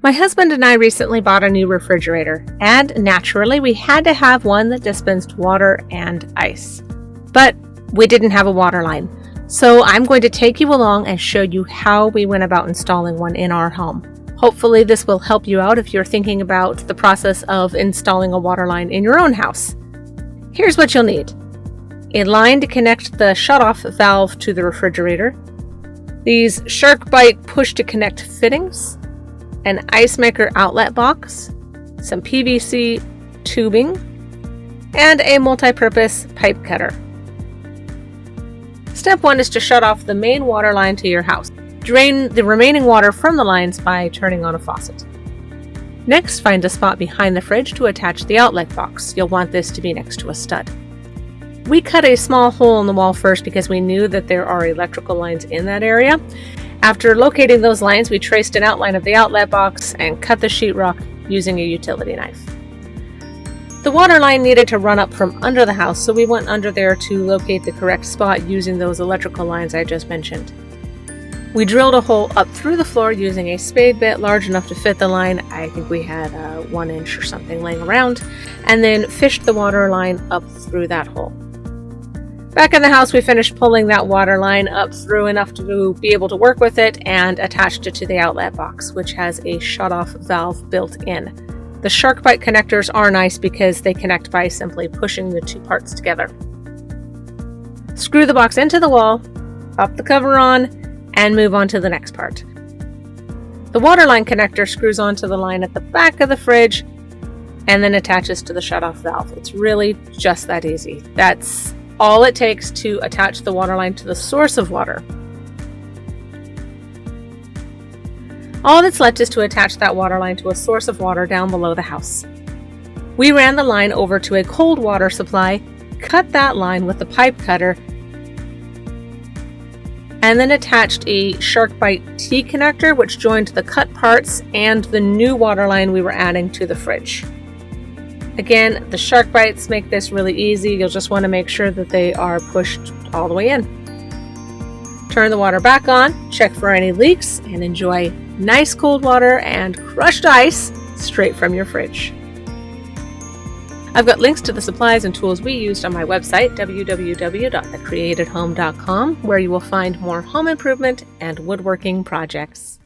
My husband and I recently bought a new refrigerator, and naturally we had to have one that dispensed water and ice. But we didn't have a water line, so I'm going to take you along and show you how we went about installing one in our home. Hopefully this will help you out if you're thinking about the process of installing a water line in your own house. Here's what you'll need. A line to connect the shutoff valve to the refrigerator, these SharkBite push-to-connect fittings, an ice maker outlet box, some PVC tubing, and a multi-purpose pipe cutter. Step 1 is to shut off the main water line to your house. Drain the remaining water from the lines by turning on a faucet. Next, find a spot behind the fridge to attach the outlet box. You'll want this to be next to a stud. We cut a small hole in the wall first because we knew that there are electrical lines in that area. After locating those lines, we traced an outline of the outlet box and cut the sheetrock using a utility knife. The water line needed to run up from under the house, so we went under there to locate the correct spot using those electrical lines I just mentioned. We drilled a hole up through the floor using a spade bit large enough to fit the line. I think we had 1 inch or something laying around, and then fished the water line up through that hole. Back in the house, we finished pulling that water line up through enough to be able to work with it and attached it to the outlet box, which has a shutoff valve built in. The SharkBite connectors are nice because they connect by simply pushing the two parts together. Screw the box into the wall, pop the cover on, and move on to the next part. The water line connector screws onto the line at the back of the fridge and then attaches to the shutoff valve. It's really just that easy. That's all it takes to attach the water line to the source of water. All that's left is to attach that water line to a source of water down below the house. We ran the line over to a cold water supply, cut that line with the pipe cutter, and then attached a SharkBite T connector which joined the cut parts and the new water line we were adding to the fridge. Again, the SharkBites make this really easy. You'll just want to make sure that they are pushed all the way in. Turn the water back on, check for any leaks, and enjoy nice cold water and crushed ice straight from your fridge. I've got links to the supplies and tools we used on my website, www.thecreatedhome.com, where you will find more home improvement and woodworking projects.